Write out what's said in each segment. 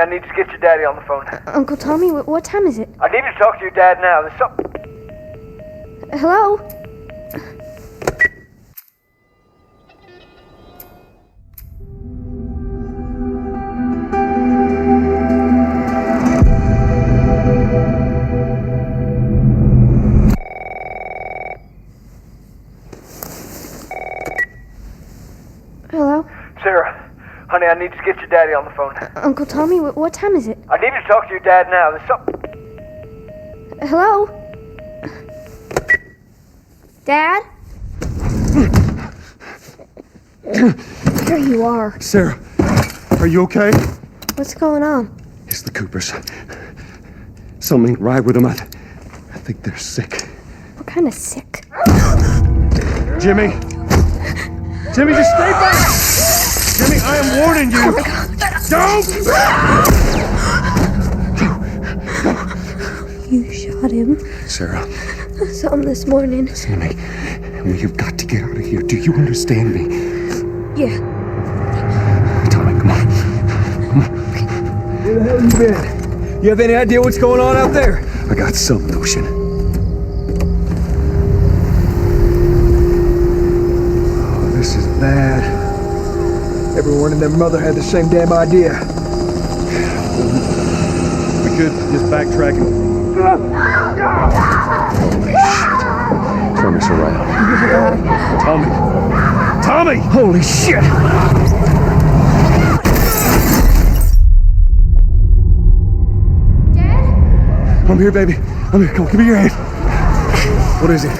I need to get your daddy on the phone. Uncle Tommy, what time is it? I need to talk to your dad now. There's something... Hello? Hello? Sarah, honey, I need to get your daddy on the phone. Uncle Tommy, what time is it? I need to talk to your dad now. There's something... Hello? Dad? There you are. Sarah, are you okay? What's going on? It's the Coopers. Something ain't right with them. I think they're sick. What kind of sick? Jimmy! Jimmy, just stay back! Jimmy, I am warning you! Don't! You shot him. Sarah. I saw him this morning. Listen to me. We've got to get out of here. Do you understand me? Yeah. Tommy, come on. Come on. Where the hell you been? You have any idea what's going on out there? I got some notion. Oh, this is bad. Everyone and their mother had the same damn idea. We could just backtrack and... Turn us around. Tommy! Holy shit! Dad? I'm here, baby. I'm here. Come on, give me your hand. What is it?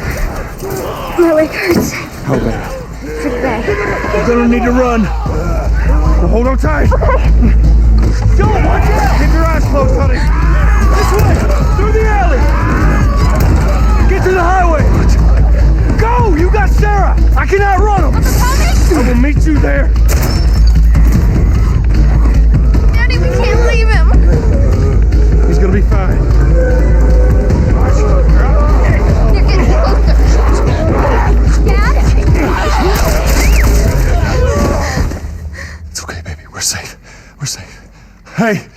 My leg hurts. How bad? Pretty bad. You're gonna need to run. Now hold on tight. Go, watch out! Keep your eyes closed, honey. This way! Through the alley! Get to the highway! Go! You got Sarah! I can outrun him! I will meet you there! Daddy, we can't leave him. He's gonna be fine. You're getting closer. Dad? It's okay, baby. We're safe. We're safe. Hey!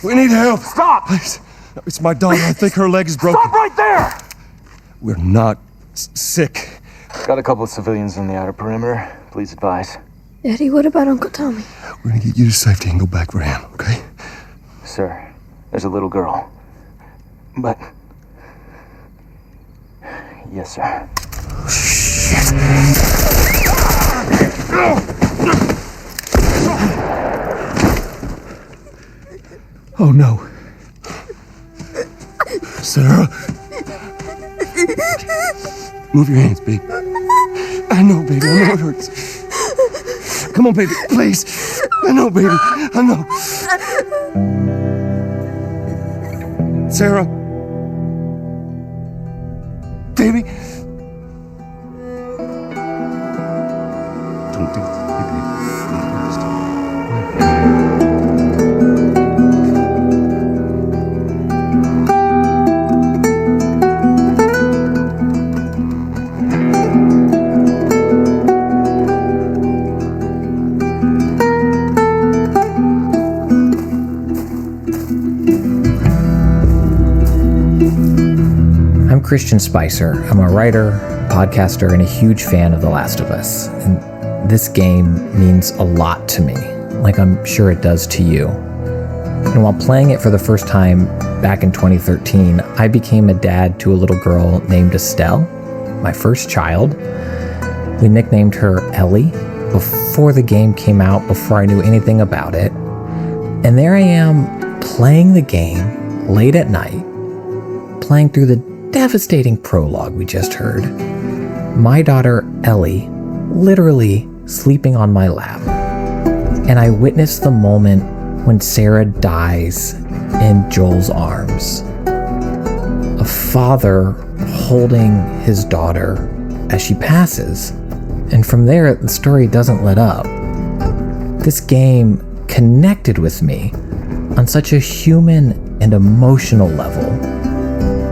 We need help! Stop! Please. It's my daughter. I think her leg is broken. Stop right there! We're not sick. Got a couple of civilians on the outer perimeter. Please advise. Daddy, what about Uncle Tommy? We're gonna get you to safety and go back for him, okay? Sir, there's a little girl. But... Yes, sir. Oh, no. Sarah? Move your hands, baby. I know, baby. I know it hurts. Come on, baby. Please. I know, baby. I know. Sarah? Baby? Don't do it, baby. Christian Spicer. I'm a writer, podcaster, and a huge fan of The Last of Us. And this game means a lot to me, like I'm sure it does to you. And while playing it for the first time back in 2013, I became a dad to a little girl named Estelle, my first child. We nicknamed her Ellie before the game came out, before I knew anything about it. And there I am playing the game late at night, playing through the devastating prologue we just heard. My daughter, Ellie, literally sleeping on my lap. And I witnessed the moment when Sarah dies in Joel's arms. A father holding his daughter as she passes. And from there, the story doesn't let up. This game connected with me on such a human and emotional level.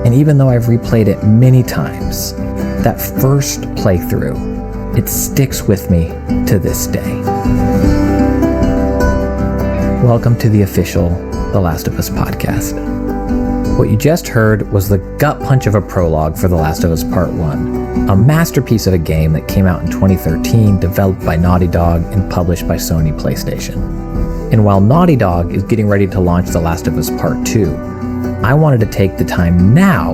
And even though I've replayed it many times, that first playthrough, it sticks with me to this day. Welcome to the official The Last of Us podcast. What you just heard was the gut punch of a prologue for The Last of Us Part 1, a masterpiece of a game that came out in 2013, developed by Naughty Dog and published by Sony PlayStation. And while Naughty Dog is getting ready to launch The Last of Us Part 2, I wanted to take the time now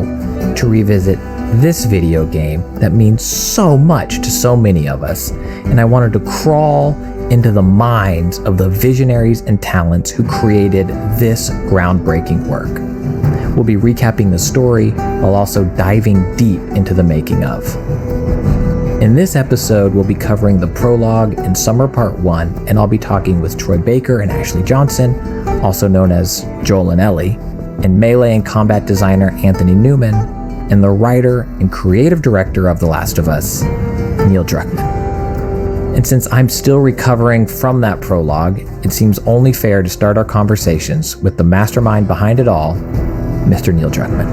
to revisit this video game that means so much to so many of us, and I wanted to crawl into the minds of the visionaries and talents who created this groundbreaking work. We'll be recapping the story while also diving deep into the making of. In this episode, we'll be covering the prologue and Summer Part 1, and I'll be talking with Troy Baker and Ashley Johnson, also known as Joel and Ellie, and melee and combat designer Anthony Newman, and the writer and creative director of The Last of Us, Neil Druckmann. And since I'm still recovering from that prologue, it seems only fair to start our conversations with the mastermind behind it all, Mr. Neil Druckmann.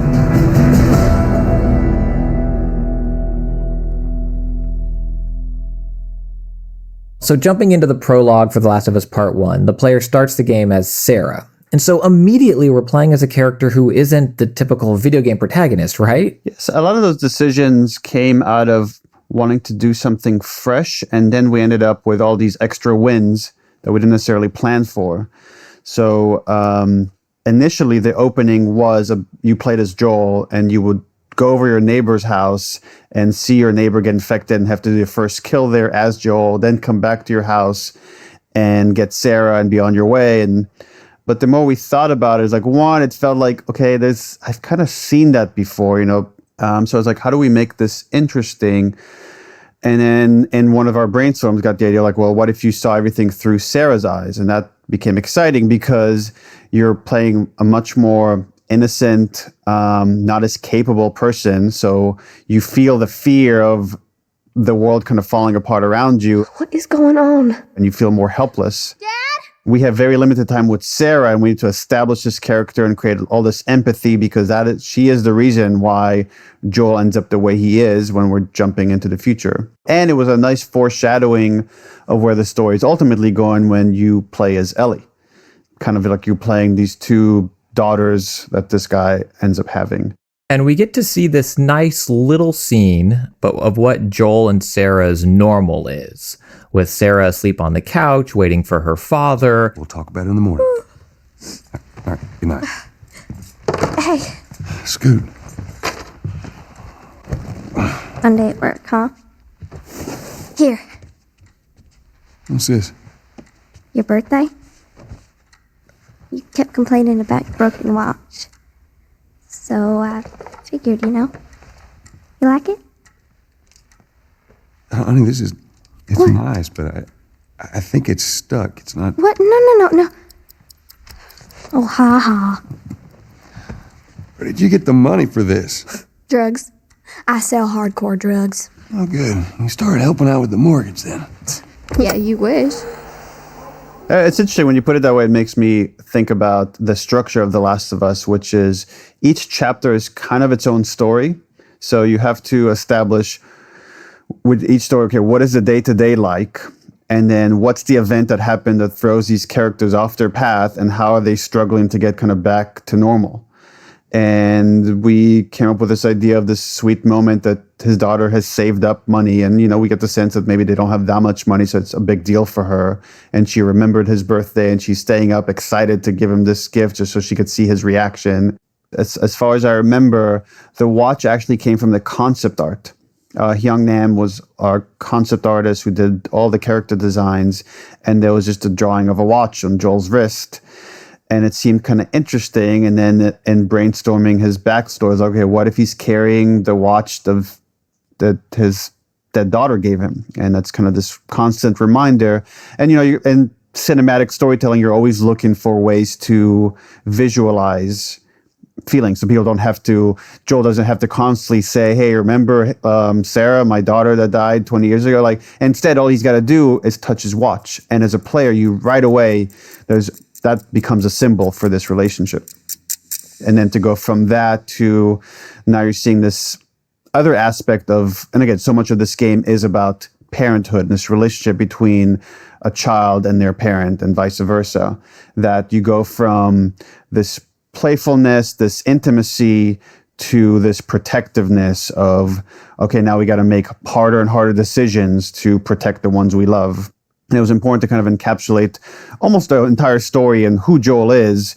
So jumping into the prologue for The Last of Us Part 1, the player starts the game as Sarah. And so immediately we're playing as a character who isn't the typical video game protagonist, right? Yes, a lot of those decisions came out of wanting to do something fresh, and then we ended up with all these extra wins that we didn't necessarily plan for. So initially the opening was you played as Joel, and you would go over your neighbor's house and see your neighbor get infected and have to do your first kill there as Joel, then come back to your house and get Sarah and be on your way. But the more we thought about it, it's like, one, it felt like, okay, I've kind of seen that before, you know. So I was like, how do we make this interesting? And then in one of our brainstorms got the idea like, well, what if you saw everything through Sarah's eyes? And that became exciting because you're playing a much more innocent, not as capable person. So you feel the fear of the world kind of falling apart around you. What is going on? And you feel more helpless. Dad? We have very limited time with Sarah, and we need to establish this character and create all this empathy because she is the reason why Joel ends up the way he is when we're jumping into the future. And it was a nice foreshadowing of where the story is ultimately going when you play as Ellie. Kind of like you're playing these two daughters that this guy ends up having. And we get to see this nice little scene of what Joel and Sarah's normal is, with Sarah asleep on the couch, waiting for her father. We'll talk about it in the morning. All right, good night. Hey, Scoot. Monday at work, huh? Here, What's this? your birthday. You kept complaining about your broken watch. So I figured, you like it? Honey, it's What? nice, but I think it's stuck. It's not. What? No. Oh, ha ha. Where did you get the money for this? Drugs. I sell hardcore drugs. Oh, good. You started helping out with the mortgage then. Yeah, you wish. It's interesting when you put it that way. It makes me think about the structure of The Last of Us, which is each chapter is kind of its own story. So you have to establish with each story, okay, what is the day-to-day like? And then what's the event that happened that throws these characters off their path, and how are they struggling to get kind of back to normal? And we came up with this idea of this sweet moment that his daughter has saved up money. And, we get the sense that maybe they don't have that much money, so it's a big deal for her. And she remembered his birthday, and she's staying up excited to give him this gift just so she could see his reaction. As far as I remember, the watch actually came from the concept art. Hyung Nam was our concept artist who did all the character designs. And there was just a drawing of a watch on Joel's wrist. And it seemed kind of interesting. And then in brainstorming his backstory, I was like, okay, what if he's carrying the watch that his dead daughter gave him? And that's kind of this constant reminder. And, in cinematic storytelling, you're always looking for ways to visualize feelings. So Joel doesn't have to constantly say, hey, remember Sarah, my daughter that died 20 years ago? Instead, all he's got to do is touch his watch. And as a player, you right away, that becomes a symbol for this relationship. And then to go from that to now you're seeing this other aspect of, and again, so much of this game is about parenthood, this relationship between a child and their parent and vice versa, that you go from this playfulness, this intimacy, to this protectiveness of, okay, now we got to make harder and harder decisions to protect the ones we love. And it was important to kind of encapsulate almost the entire story, and who Joel is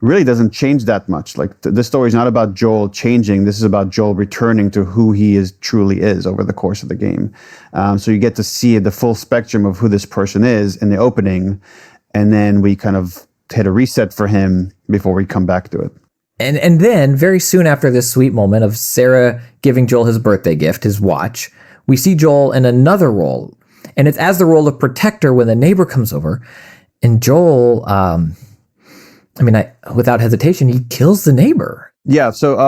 really doesn't change that much. Like this story is not about Joel changing. This is about Joel returning to who he truly is over the course of the game. So you get to see the full spectrum of who this person is in the opening, and then we kind of hit a reset for him before we come back to it. And then very soon after this sweet moment of Sarah giving Joel his birthday gift, his watch, we see Joel in another role. And it's as the role of protector when the neighbor comes over. And Joel, without hesitation, he kills the neighbor. Yeah, so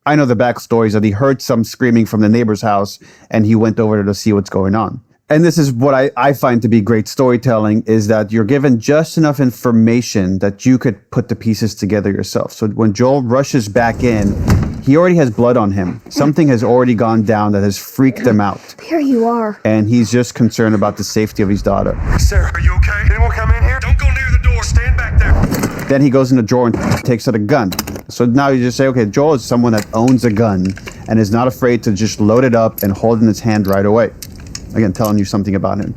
I know the backstory is that he heard some screaming from the neighbor's house, and he went over to see what's going on. And this is what I find to be great storytelling, is that you're given just enough information that you could put the pieces together yourself. So when Joel rushes back in, he already has blood on him. Something has already gone down that has freaked him out. There you are. And he's just concerned about the safety of his daughter. Sarah, are you okay? Anyone come in here? Don't go near the door. Stand back there. Then he goes in the drawer and takes out a gun. So now you just say, okay, Joel is someone that owns a gun and is not afraid to just load it up and hold it in his hand right away. Again, telling you something about him.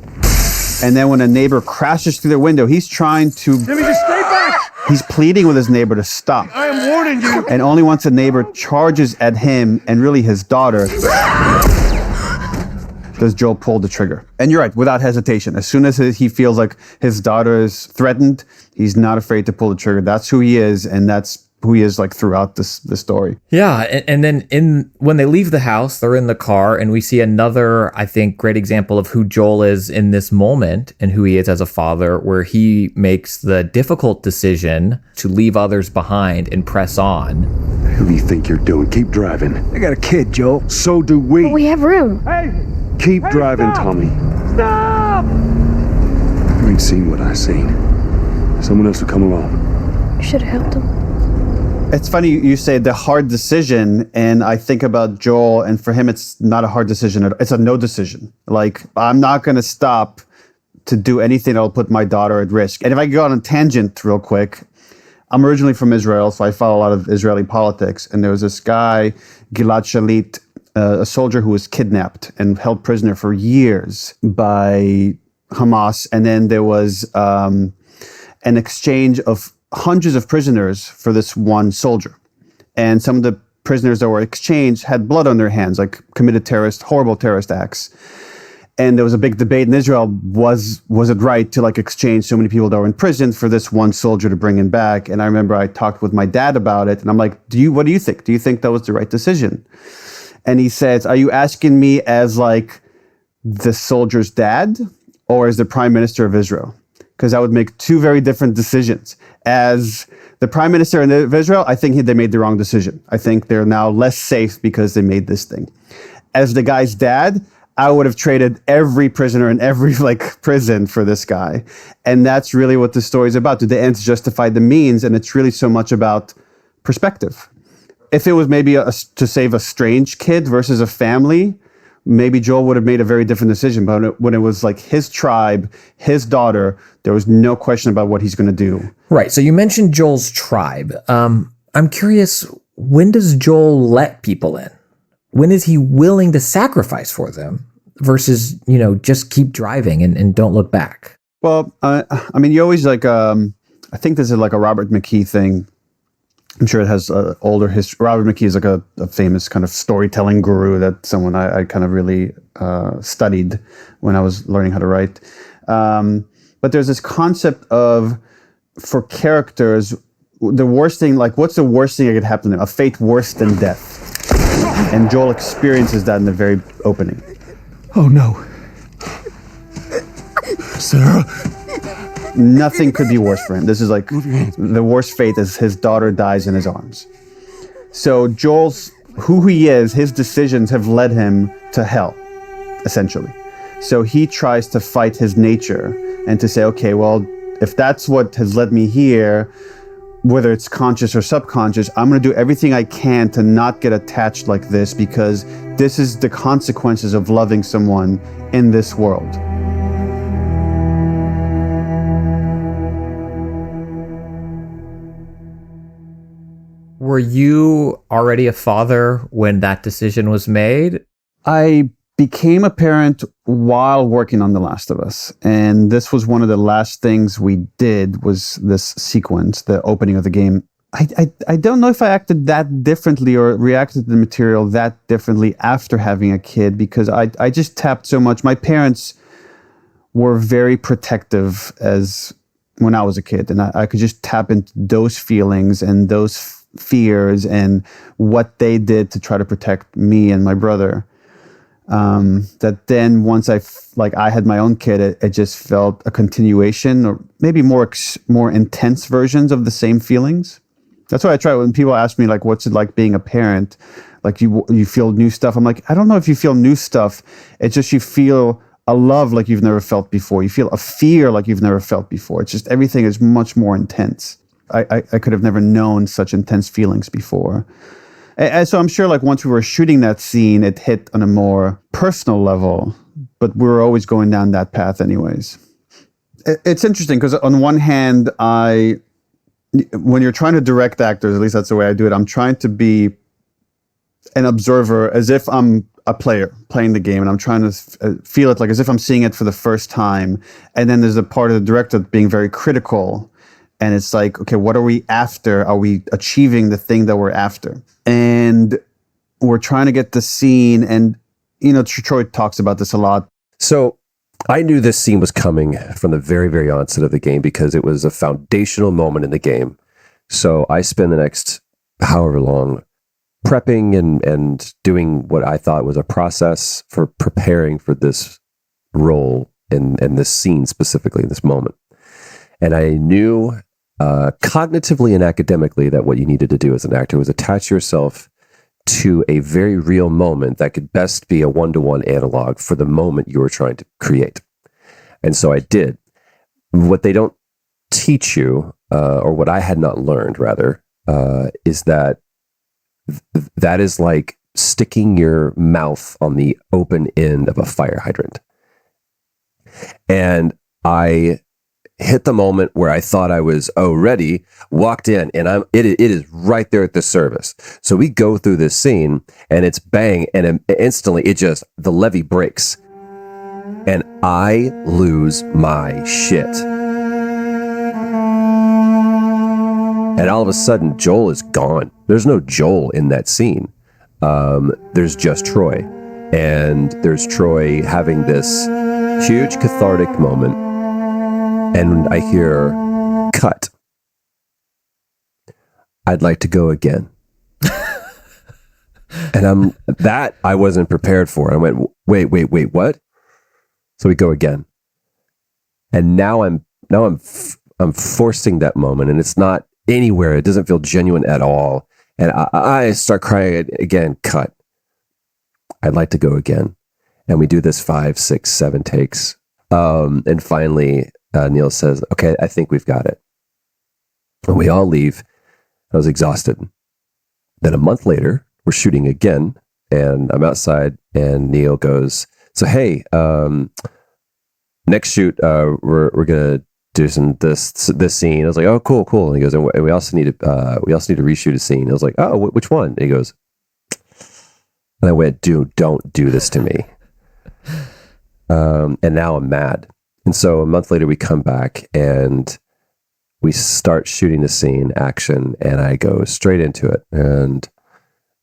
And then when a neighbor crashes through the window, he's trying to... Jimmy, just stay back! He's pleading with his neighbor to stop. I am warning you! And only once a neighbor charges at him and really his daughter does Joel pull the trigger. And you're right, without hesitation. As soon as he feels like his daughter is threatened, he's not afraid to pull the trigger. That's who he is, and that's who he is like throughout the story. Yeah, and then when they leave the house, they're in the car, and we see another, I think, great example of who Joel is in this moment and who he is as a father, where he makes the difficult decision to leave others behind and press on. Who do you think you're doing? Keep driving. I got a kid, Joel. So do we. We have room. Keep driving, stop! Tommy. Stop! You ain't seen what I seen. Someone else will come along. You should have helped him. It's funny you say the hard decision, and I think about Joel, and for him it's not a hard decision. It's a no decision. Like, I'm not going to stop to do anything that will put my daughter at risk. And if I go on a tangent real quick, I'm originally from Israel, so I follow a lot of Israeli politics. And there was this guy, Gilad Shalit, a soldier who was kidnapped and held prisoner for years by Hamas. And then there was an exchange of hundreds of prisoners for this one soldier. And some of the prisoners that were exchanged had blood on their hands, like committed horrible terrorist acts. And there was a big debate in Israel, was it right to like exchange so many people that were in prison for this one soldier to bring him back? And I remember I talked with my dad about it, and I'm like, what do you think? Do you think that was the right decision? And he says, are you asking me as like the soldier's dad or as the prime minister of Israel? Because I would make two very different decisions. As the prime minister of Israel, I think they made the wrong decision. I think they're now less safe because they made this thing. As the guy's dad, I would have traded every prisoner in every prison for this guy. And that's really what the story is about. Do the ends justify the means? And it's really so much about perspective. If it was maybe to save a strange kid versus a family, maybe Joel would have made a very different decision. But when it was like his tribe, his daughter, there was no question about what he's going to do. Right. So you mentioned Joel's tribe. I'm curious, when does Joel let people in? When is he willing to sacrifice for them versus, just keep driving and don't look back? Well, you always I think this is like a Robert McKee thing. I'm sure it has older history. Robert McKee is like a famous kind of storytelling guru that someone I kind of really studied when I was learning how to write. But there's this concept of, for characters, the worst thing, what's the worst thing that could happen to them? A fate worse than death. And Joel experiences that in the very opening. Oh no. Sarah? Nothing could be worse for him. This is like the worst fate is his daughter dies in his arms. So Joel's, who he is, his decisions have led him to hell, essentially. So he tries to fight his nature and to say, okay, well, if that's what has led me here, whether it's conscious or subconscious, I'm going to do everything I can to not get attached like this, because this is the consequences of loving someone in this world. Were you already a father when that decision was made? I became a parent while working on The Last of Us. And this was one of the last things we did, was this sequence, the opening of the game. I don't know if I acted that differently or reacted to the material that differently after having a kid, because I just tapped so much. My parents were very protective as when I was a kid, and I could just tap into those feelings and those fears and what they did to try to protect me and my brother. That then once I had my own kid, it just felt a continuation, or maybe more intense versions of the same feelings. That's why I try, when people ask me, like, what's it like being a parent? Like, you feel new stuff. I'm like, I don't know if you feel new stuff. It's just you feel a love like you've never felt before. You feel a fear like you've never felt before. It's just everything is much more intense. I could have never known such intense feelings before. And so I'm sure, like, once we were shooting that scene, it hit on a more personal level, but we were always going down that path anyways. It's interesting because on one hand, when you're trying to direct actors, at least that's the way I do it, I'm trying to be an observer as if I'm a player playing the game, and I'm trying to feel it like as if I'm seeing it for the first time. And then there's a part of the director being very critical. And it's like, okay, what are we after? Are we achieving the thing that we're after? And we're trying to get the scene. And, Troy talks about this a lot. So I knew this scene was coming from the very, very onset of the game, because it was a foundational moment in the game. So I spent the next however long prepping and doing what I thought was a process for preparing for this role and this scene specifically, this moment. And I knew cognitively and academically that what you needed to do as an actor was attach yourself to a very real moment that could best be a one-to-one analog for the moment you were trying to create. And so I did. What they don't teach you, or what I had not learned rather, is that that is like sticking your mouth on the open end of a fire hydrant. And I hit the moment where I thought I was ready, walked in, and it is right there at the service. So we go through this scene, and it's bang, and instantly the levee breaks, and I lose my shit. And all of a sudden, Joel is gone. There's no Joel in that scene. There's just Troy, and there's Troy having this huge cathartic moment. And I hear, cut. I'd like to go again. And I wasn't prepared for. I went, wait, what? So we go again. And now I'm forcing that moment, and it's not anywhere. It doesn't feel genuine at all. And I start crying again, cut. I'd like to go again. And we do this 5, 6, 7 takes. And finally, Neil says, okay, I think we've got it. And we all leave. I was exhausted. Then a month later, we're shooting again, and I'm outside, and Neil goes, so hey, next shoot, we're gonna do this scene. I was like, oh, cool. And he goes, and we also need to reshoot a scene. I was like, oh, which one? And he goes, and I went, dude, don't do this to me. And now I'm mad. And so a month later, we come back and we start shooting the scene, action, and I go straight into it. And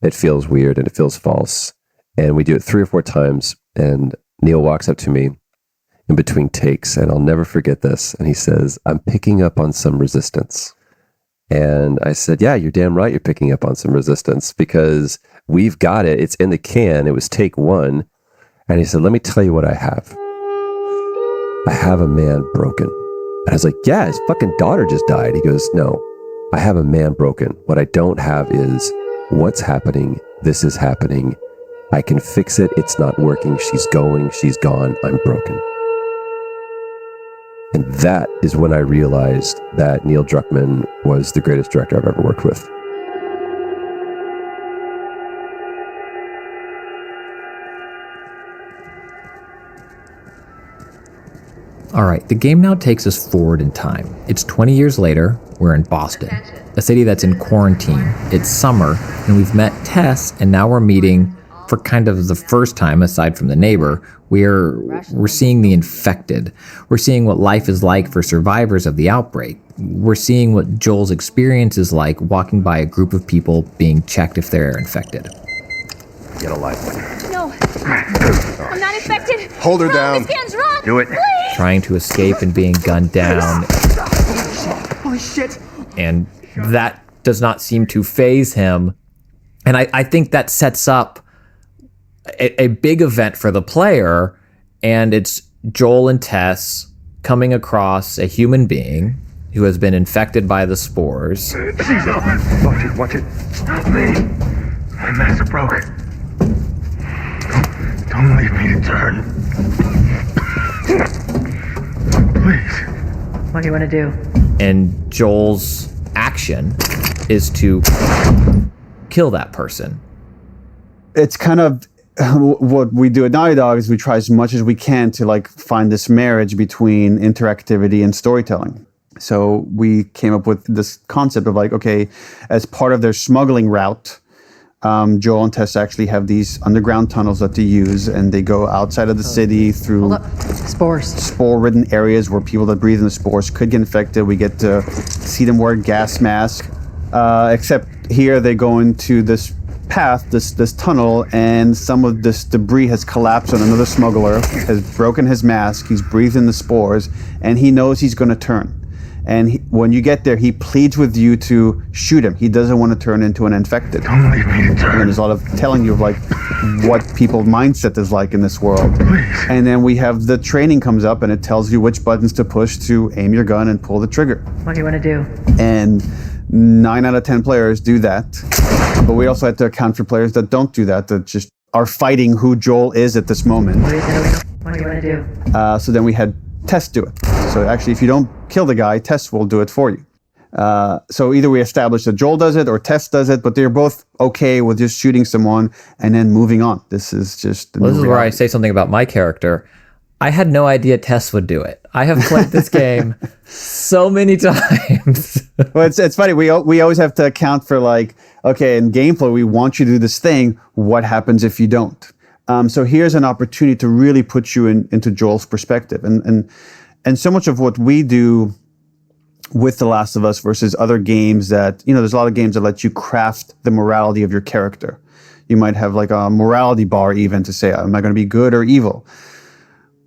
it feels weird and it feels false. And we do it 3 or 4 times. And Neil walks up to me in between takes, and I'll never forget this. And he says, I'm picking up on some resistance. And I said, yeah, you're damn right you're picking up on some resistance, because we've got it. It's in the can. It was take 1. And he said, let me tell you what I have. I have a man broken. And I was like, yeah, his fucking daughter just died. He goes, no, I have a man broken. What I don't have is what's happening. This is happening. I can fix it. It's not working. She's going. She's gone. I'm broken. And that is when I realized that Neil Druckmann was the greatest director I've ever worked with. All right, the game now takes us forward in time. It's 20 years later, we're in Boston, a city that's in quarantine. It's summer, and we've met Tess, and now we're meeting, for kind of the first time, aside from the neighbor, we're seeing the infected. We're seeing what life is like for survivors of the outbreak. We're seeing what Joel's experience is like walking by a group of people being checked if they're infected. Get a life. No, I'm not infected. Hold her down. This scan's wrong. Do it. Please. Trying to escape and being gunned down. Holy shit! And that does not seem to faze him. And I think that sets up a big event for the player, and it's Joel and Tess coming across a human being who has been infected by the spores. Watch it. Stop me. My mask broke. Don't leave me to turn. Please. What do you want to do? And Joel's action is to kill that person. It's kind of what we do at Naughty Dog is we try as much as we can to like find this marriage between interactivity and storytelling. So we came up with this concept of like, okay, as part of their smuggling route, Joel and Tess actually have these underground tunnels that they use, and they go outside of the city through spore-ridden areas where people that breathe in the spores could get infected. We get to see them wear a gas mask, except here they go into this path, this tunnel, and some of this debris has collapsed on another smuggler, has broken his mask, he's breathing the spores, and he knows he's going to turn. And when you get there, he pleads with you to shoot him. He doesn't want to turn into an infected. Don't leave me to turn. And there's a lot of telling you of like what people's mindset is like in this world. Please. And then we have the training comes up, and it tells you which buttons to push to aim your gun and pull the trigger. What do you want to do? And 9 out of 10 players do that. But we also have to account for players that don't do that just are fighting who Joel is at this moment. What do you want to do? So then we had Tess do it. So actually, if you don't kill the guy, Tess will do it for you. So either we establish that Joel does it or Tess does it, but they're both okay with just shooting someone and then moving on. This is just... Well, this is where I say something about my character. I had no idea Tess would do it. I have played this game so many times. Well, it's funny. We always have to account for like, okay, in gameplay, we want you to do this thing. What happens if you don't? So here's an opportunity to really put you into Joel's perspective. And so much of what we do with The Last of Us versus other games that, there's a lot of games that let you craft the morality of your character. You might have like a morality bar even to say, am I going to be good or evil?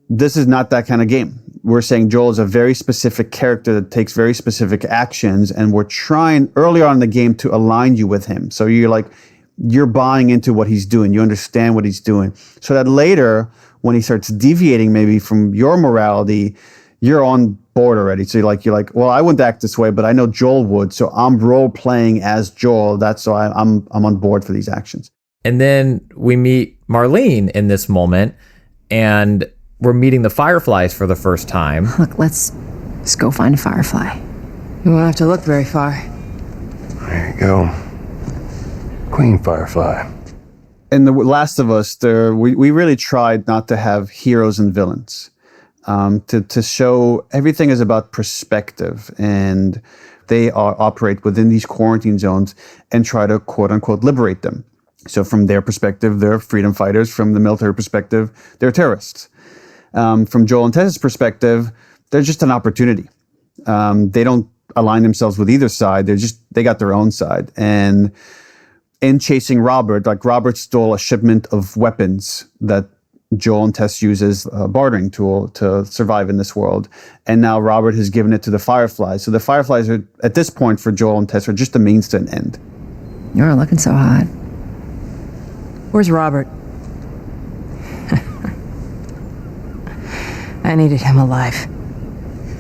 This is not that kind of game. We're saying Joel is a very specific character that takes very specific actions, and we're trying early on in the game to align you with him. So you're buying into what he's doing. You understand what he's doing. So that later, when he starts deviating maybe from your morality, you're on board already. So you're like, well, I wouldn't act this way, but I know Joel would. So I'm role playing as Joel. That's why I'm on board for these actions. And then we meet Marlene in this moment, and we're meeting the Fireflies for the first time. Look, let's just go find a firefly. You won't have to look very far. There you go. Queen Firefly. In The Last of Us, we really tried not to have heroes and villains. To show everything is about perspective, and they operate within these quarantine zones and try to quote unquote liberate them. So from their perspective, they're freedom fighters. From the military perspective, they're terrorists. From Joel and Tess's perspective, they're just an opportunity. They don't align themselves with either side. They got their own side. And in chasing Robert, like Robert stole a shipment of weapons that Joel and Tess use as a bartering tool to survive in this world. And now Robert has given it to the Fireflies. So the Fireflies are, at this point for Joel and Tess, are just a means to an end. You're looking so hot. Where's Robert? I needed him alive.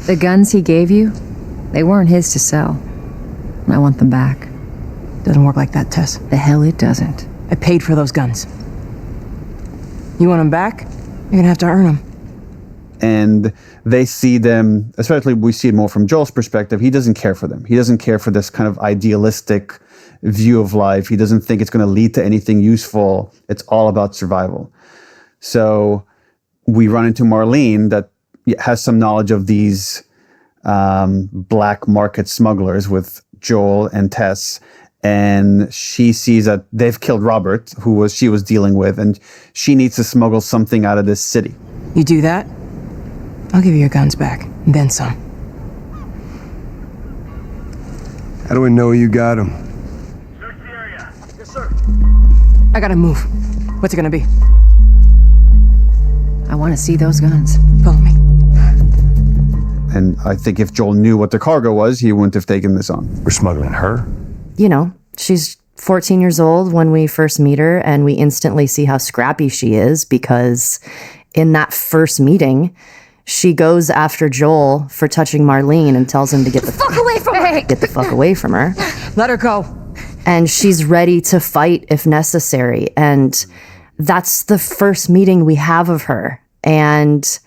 The guns he gave you, they weren't his to sell. I want them back. Doesn't work like that, Tess. The hell it doesn't. I paid for those guns. You want them back? You're gonna have to earn them. And they see them, especially we see it more from Joel's perspective, he doesn't care for them. He doesn't care for this kind of idealistic view of life. He doesn't think it's going to lead to anything useful. It's all about survival. So we run into Marlene that has some knowledge of these black market smugglers with Joel and Tess. And she sees that they've killed Robert, who she was dealing with, and she needs to smuggle something out of this city. You do that, I'll give you your guns back, and then some. How do we know you got them? Search the area. Yes, sir. I gotta move. What's it gonna be? I want to see those guns. Follow me. And I think if Joel knew what the cargo was, he wouldn't have taken this on. We're smuggling her? You know, she's 14 years old when we first meet her, and we instantly see how scrappy she is because in that first meeting, she goes after Joel for touching Marlene and tells him to get the fuck away from her. Get the fuck away from her. Let her go. And she's ready to fight if necessary. And that's the first meeting we have of her. And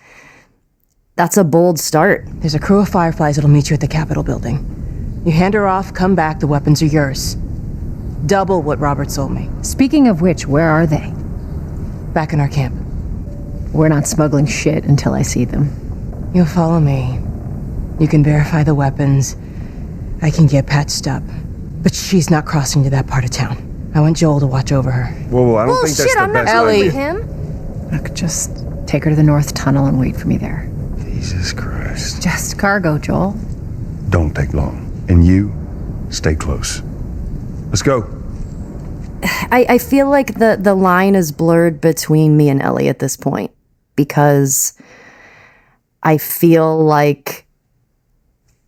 that's a bold start. There's a crew of Fireflies that'll meet you at the Capitol building. You hand her off, come back, the weapons are yours. Double what Robert sold me. Speaking of which, where are they? Back in our camp. We're not smuggling shit until I see them. You'll follow me. You can verify the weapons. I can get patched up. But she's not crossing to that part of town. I want Joel to watch over her. Whoa, I don't think that's the best Ellie. idea. Him? Look, just take her to the North Tunnel and wait for me there. Jesus Christ. Just cargo, Joel. Don't take long. And you, stay close. Let's go. I feel like the line is blurred between me and Ellie at this point because I feel like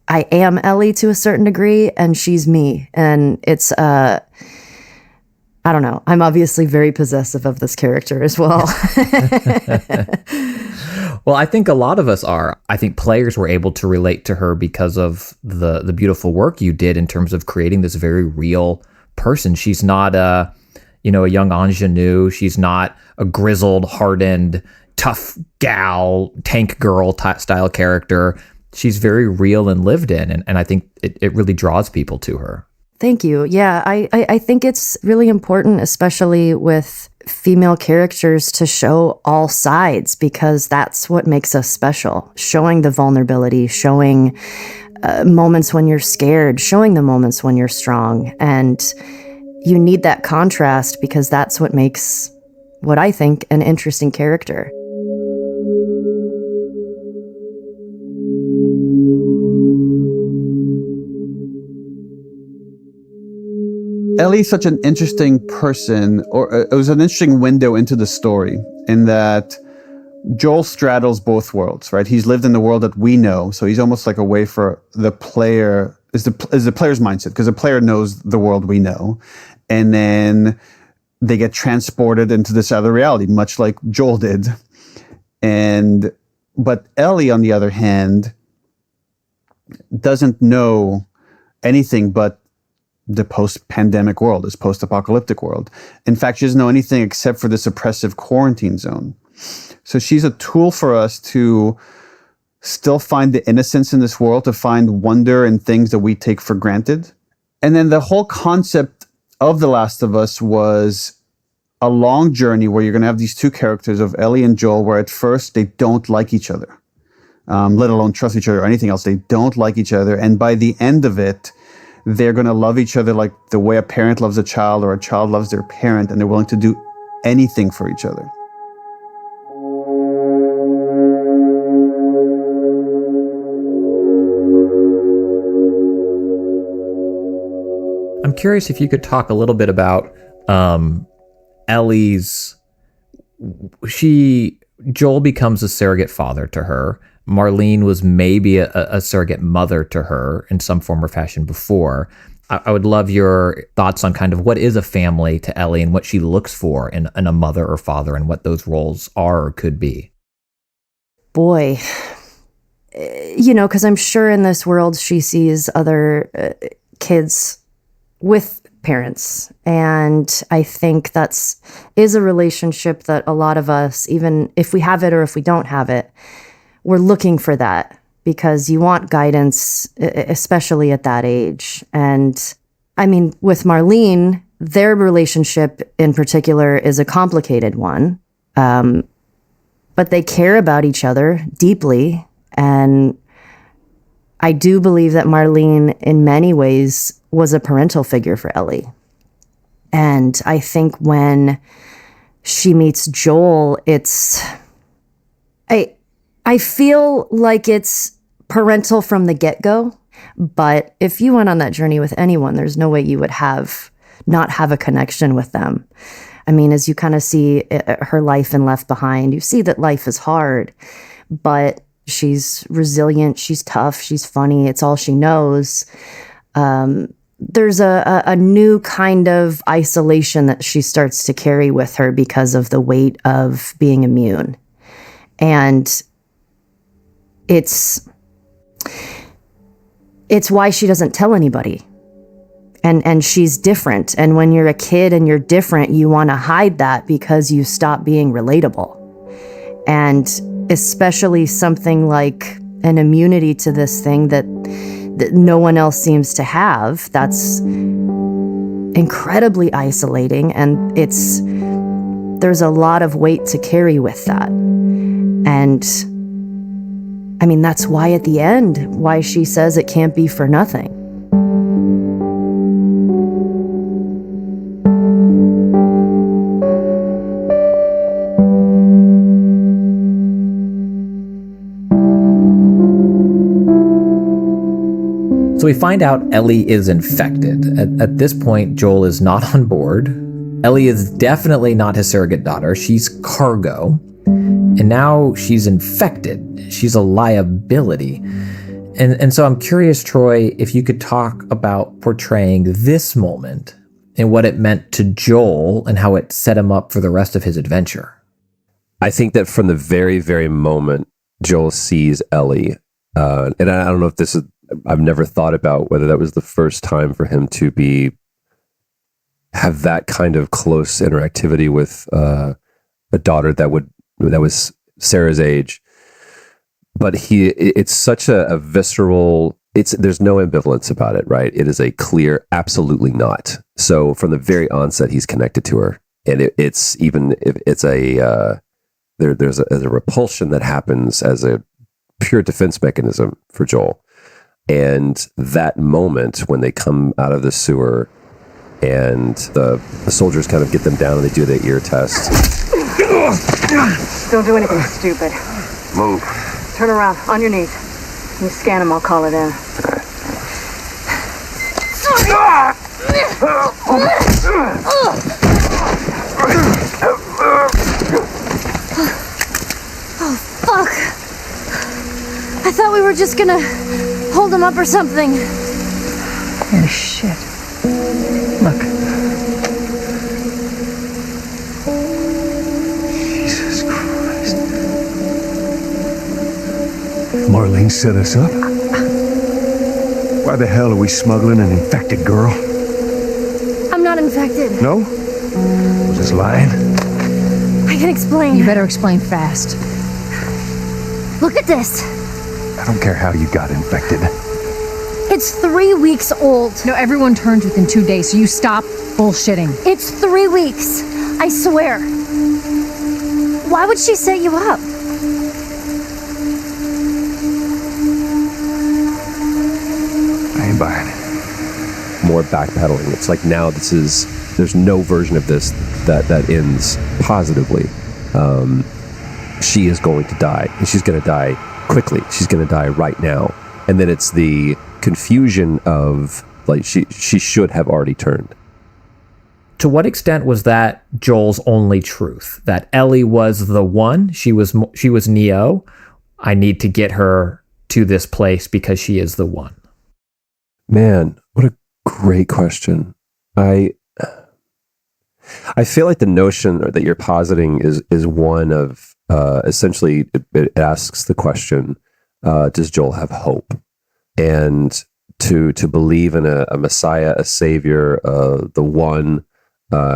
I am Ellie to a certain degree and she's me. And it's, I don't know. I'm obviously very possessive of this character as well. Well, I think a lot of us are. I think players were able to relate to her because of the beautiful work you did in terms of creating this very real person. She's not a young ingenue. She's not a grizzled, hardened, tough gal, tank girl style character. She's very real and lived in. And I think it really draws people to her. Thank you. Yeah, I think it's really important, especially with female characters, to show all sides because that's what makes us special. Showing the vulnerability, showing moments when you're scared, showing the moments when you're strong. And you need that contrast because that's what makes what I think an interesting character. Ellie's such an interesting person, or it was an interesting window into the story in that Joel straddles both worlds, right? He's lived in the world that we know, so he's almost like a way for the player, is the player's mindset, because the player knows the world we know, and then they get transported into this other reality, much like Joel did. But Ellie, on the other hand, doesn't know anything but the post-pandemic world, this post-apocalyptic world. In fact, she doesn't know anything except for this oppressive quarantine zone. So she's a tool for us to still find the innocence in this world, to find wonder in things that we take for granted. And then the whole concept of The Last of Us was a long journey where you're going to have these two characters of Ellie and Joel, where at first they don't like each other, let alone trust each other or anything else. They don't like each other. And by the end of it, they're going to love each other like the way a parent loves a child or a child loves their parent, and they're willing to do anything for each other. I'm curious if you could talk a little bit about Ellie's. Joel becomes a surrogate father to her. Marlene was maybe a surrogate mother to her in some form or fashion before. I would love your thoughts on kind of what is a family to Ellie and what she looks for in a mother or father and what those roles are or could be. Boy, because I'm sure in this world she sees other kids with parents. And I think is a relationship that a lot of us, even if we have it or if we don't have it, we're looking for that because you want guidance, especially at that age. And I mean, with Marlene, their relationship in particular is a complicated one. But they care about each other deeply. And I do believe that Marlene, in many ways, was a parental figure for Ellie. And I think when she meets Joel, I feel like it's parental from the get-go. But if you went on that journey with anyone, there's no way you would not have a connection with them. I mean, as you kind of see her life in Left Behind, you see that life is hard, but she's resilient, she's tough, she's funny, it's all she knows. There's a new kind of isolation that she starts to carry with her because of the weight of being immune. And it's why she doesn't tell anybody. And she's different. And when you're a kid and you're different, you want to hide that because you stop being relatable. And especially something like an immunity to this thing that no one else seems to have, that's incredibly isolating. And there's a lot of weight to carry with that. And I mean, that's why at the end, why she says it can't be for nothing. So we find out Ellie is infected. At this point, Joel is not on board. Ellie is definitely not his surrogate daughter. She's cargo. And now she's infected. She's a liability. And so I'm curious, Troy, if you could talk about portraying this moment and what it meant to Joel and how it set him up for the rest of his adventure. I think that from the very, very moment Joel sees Ellie, and I don't know if this is, I've never thought about whether that was the first time for him to have that kind of close interactivity with a daughter that was Sarah's age. But it's such a visceral, there's no ambivalence about it, right? It is a clear, absolutely not. So from the very onset, he's connected to her. And it's even if it's there's a repulsion that happens as a pure defense mechanism for Joel. And that moment when they come out of the sewer and the soldiers kind of get them down and they do the ear test. Don't do anything stupid. Move. Turn around, on your knees. When you scan them, I'll call it in. Oh, fuck. I thought we were just gonna hold him up or something. Oh, shit. Look. Jesus Christ. Marlene set us up? Why the hell are we smuggling an infected girl? I'm not infected. No? Was just lying? I can explain. You better explain fast. Look at this. I don't care how you got infected. It's 3 weeks old. No, everyone turns within 2 days, so you stop bullshitting. It's 3 weeks. I swear. Why would she set you up? I ain't buying it. More backpedaling. It's like now there's no version of this that ends positively. She is going to die, and she's going to die quickly. She's going to die right now. And then it's the confusion of like she should have already turned. To what extent was that Joel's only truth? That Ellie was the one? She was Neo. I need to get her to this place because she is the one. Man, what a great question. I feel like the notion that you're positing is one of essentially it asks the question, does Joel have hope? And to believe in a Messiah, a savior, the one,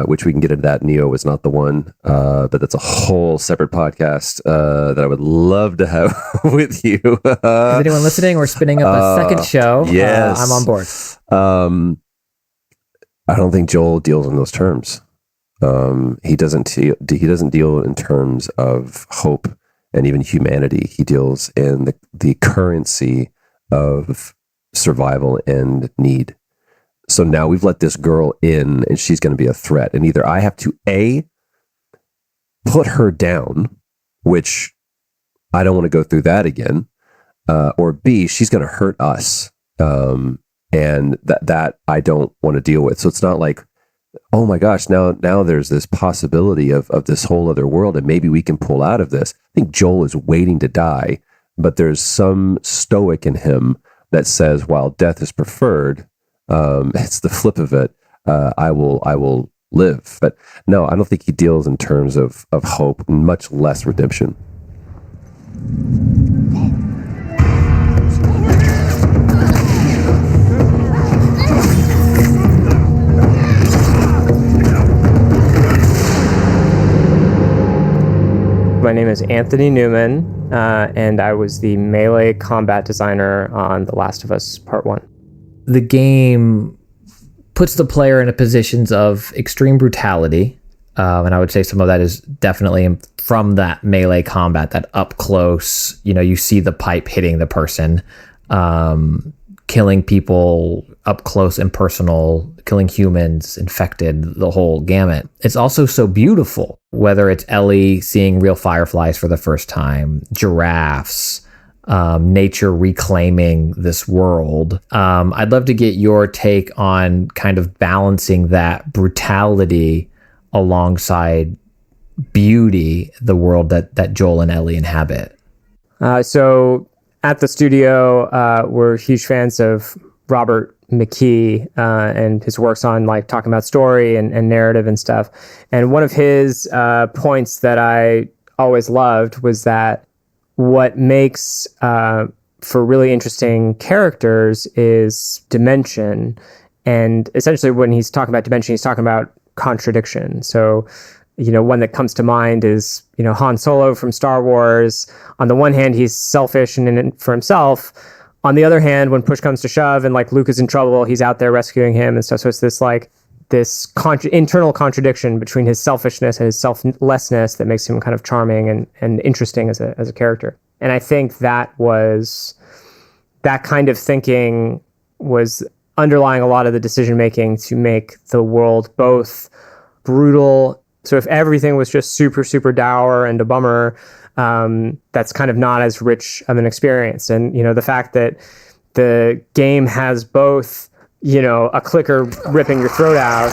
which we can get into that. Neo was not the one, but that's a whole separate podcast that I would love to have with you. Is anyone listening? We're spinning up a second show. Yes. I'm on board. I don't think Joel deals in those terms. He doesn't deal in terms of hope and even humanity. He deals in the currency of survival and need. So now we've let this girl in and she's going to be a threat. And either I have to A, put her down, which I don't want to go through that again, or B, she's going to hurt us. And that I don't want to deal with. So it's not like, oh my gosh, now there's this possibility of this whole other world and maybe we can pull out of this. I think Joel is waiting to die, but there's some stoic in him that says, while death is preferred, it's the flip of it. I will live. But no, I don't think he deals in terms of hope, much less redemption. My name is Anthony Newman, and I was the melee combat designer on The Last of Us Part 1. The game puts the player in a positions of extreme brutality, and I would say some of that is definitely from that melee combat, that up close, you see the pipe hitting the person, killing people up close and personal, killing humans, infected, the whole gamut. It's also so beautiful, whether it's Ellie seeing real fireflies for the first time, giraffes, nature reclaiming this world. I'd love to get your take on kind of balancing that brutality alongside beauty, the world that Joel and Ellie inhabit. So at the studio, we're huge fans of Robert McKee and his works on like talking about story and narrative and stuff. And one of his points that I always loved was that what makes for really interesting characters is dimension. And essentially when he's talking about dimension, he's talking about contradiction. So, one that comes to mind is, Han Solo from Star Wars. On the one hand, he's selfish and in it for himself. On the other hand, when push comes to shove and like Luke is in trouble, he's out there rescuing him and stuff. So it's this internal contradiction between his selfishness and his selflessness that makes him kind of charming and interesting as a character. And I think that kind of thinking was underlying a lot of the decision making to make the world both brutal. So if everything was just super, super dour and a bummer, that's kind of not as rich of an experience. And, the fact that the game has both, a clicker ripping your throat out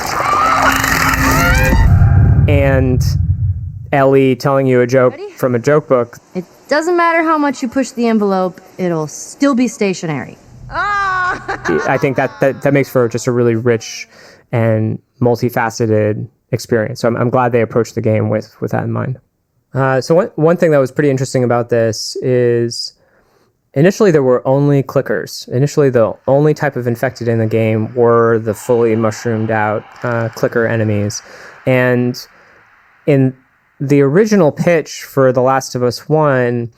and Ellie telling you a joke from a joke book. It doesn't matter how much you push the envelope, it'll still be stationary. I think that makes for just a really rich and multifaceted experience. So I'm glad they approached the game with that in mind. So one thing that was pretty interesting about this is initially there were only clickers. Initially the only type of infected in the game were the fully mushroomed out clicker enemies. And in the original pitch for The Last of Us 1,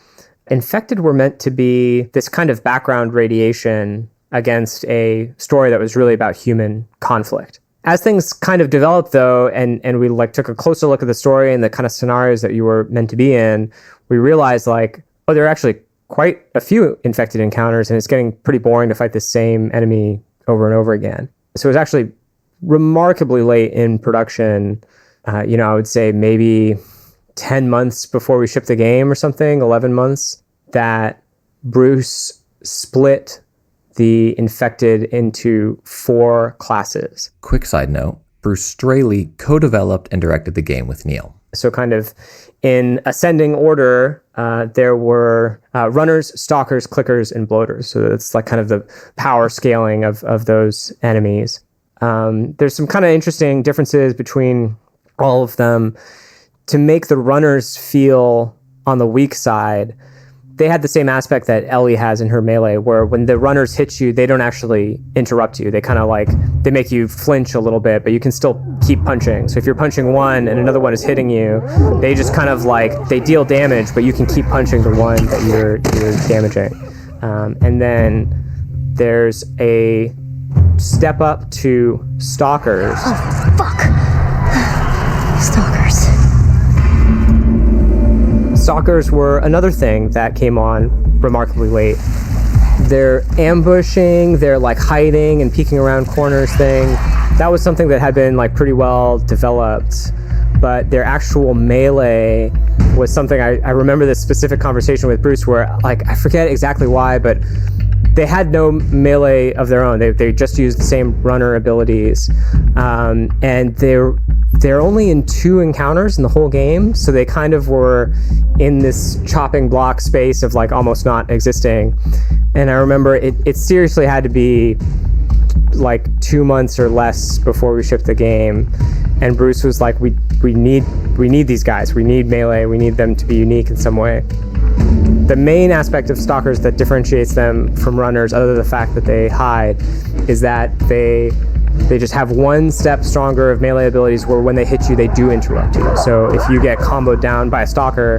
infected were meant to be this kind of background radiation against a story that was really about human conflict. As things kind of developed, though, and we took a closer look at the story and the kind of scenarios that you were meant to be in, we realized there are actually quite a few infected encounters, and it's getting pretty boring to fight the same enemy over and over again. So it was actually remarkably late in production. I would say maybe 10 months before we shipped the game or something, 11 months, that Bruce split the infected into 4 classes. Quick side note, Bruce Straley co-developed and directed the game with Neil. So kind of in ascending order, there were runners, stalkers, clickers, and bloaters. So it's like kind of the power scaling of those enemies. There's some kind of interesting differences between all of them. To make the runners feel on the weak side, they had the same aspect that Ellie has in her melee, where when the runners hit you, they don't actually interrupt you. They kind of like, they make you flinch a little bit, but you can still keep punching. So if you're punching one and another one is hitting you, they just kind of like, they deal damage, but you can keep punching the one that you're damaging. And then there's a step up to stalkers. Oh, fuck. Stalkers. Stalkers were another thing that came on remarkably late. Their ambushing, their like hiding and peeking around corners thing, that was something that had been like pretty well developed. But their actual melee was something I remember this specific conversation with Bruce where like, I forget exactly why, but they had no melee of their own. They just used the same runner abilities. And they're only in 2 encounters in the whole game, so they kind of were in this chopping block space of like almost not existing. And I remember it seriously had to be like 2 months or less before we shipped the game. And Bruce was like, we need these guys. We need melee. We need them to be unique in some way. The main aspect of stalkers that differentiates them from runners, other than the fact that they hide, is that they just have 1 step stronger of melee abilities where when they hit you, they do interrupt you. So if you get comboed down by a stalker,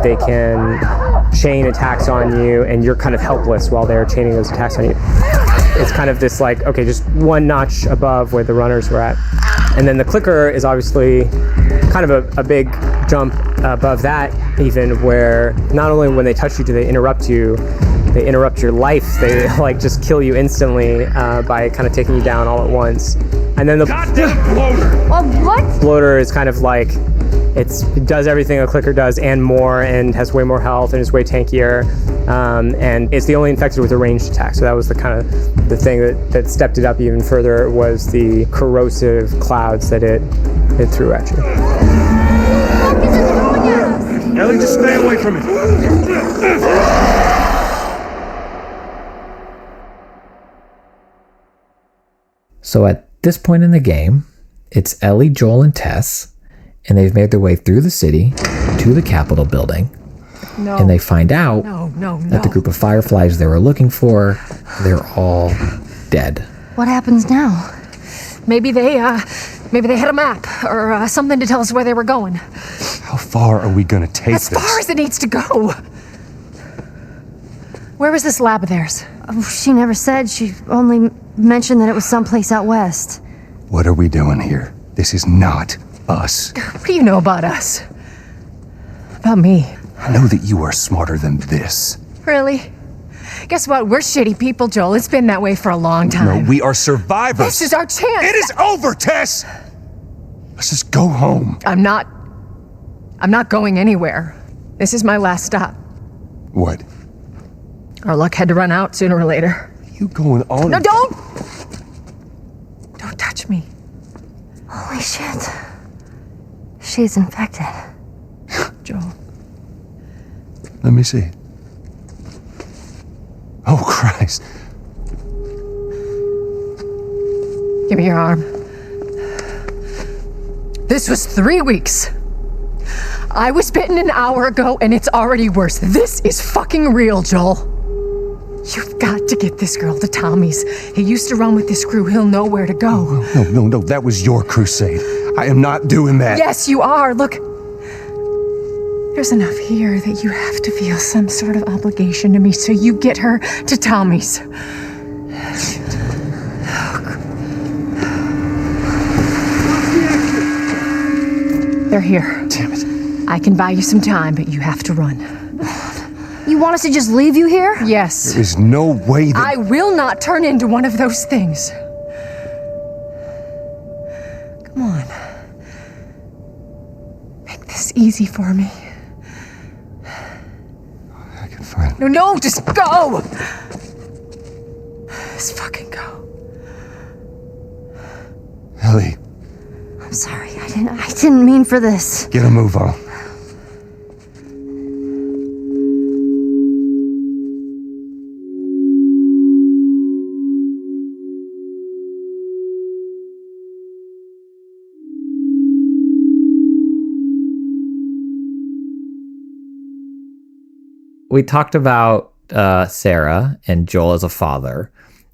they can chain attacks on you and you're kind of helpless while they're chaining those attacks on you. It's kind of this like, okay, just 1 notch above where the runners were at. And then the clicker is obviously kind of a big jump above that, even, where not only when they touch you do they interrupt you, they interrupt your life. They like just kill you instantly by kind of taking you down all at once. And then the goddamn bloater. Well, what? Bloater is kind of like, it does everything a clicker does and more, and has way more health and is way tankier. And it's the only infected with a ranged attack. So that was the kind of the thing that stepped it up even further, was the corrosive clouds that it threw at you. Ellie, just stay away from it. So at this point in the game, it's Ellie, Joel, and Tess, and they've made their way through the city to the Capitol building. No. And they find out that the group of fireflies they were looking for, they're all dead. What happens now? Maybe they had a map or something to tell us where they were going. How far are we gonna take As far as it needs to go. Where was this lab of theirs? Oh, she never said. She only mentioned that it was someplace out west. What are we doing here? This is not us. What do you know about us? About me? I know that you are smarter than this. Really? Guess what? We're shitty people, Joel. It's been that way for a long time. No, we are survivors. This is our chance. It is over, Tess! Let's just go home. I'm not going anywhere. This is my last stop. What? Our luck had to run out sooner or later. What are you going on? No, don't touch me. Holy shit. She's infected. Joel. Let me see. Oh, Christ. Give me your arm. This was 3 weeks. I was bitten an hour ago and it's already worse. This is fucking real, Joel. You've got to get this girl to Tommy's. He used to run with this crew. He'll know where to go. No. That was your crusade. I am not doing that. Yes, you are. Look. There's enough here that you have to feel some sort of obligation to me, so you get her to Tommy's. They're here. Damn it. I can buy you some time, but you have to run. You want us to just leave you here? Yes. There is no way that... I will not turn into one of those things. Come on. Make this easy for me. I can find... No, just go! Just fucking go. Ellie. I'm sorry. I didn't mean for this. Get a move on. we talked about Sarah and Joel as a father,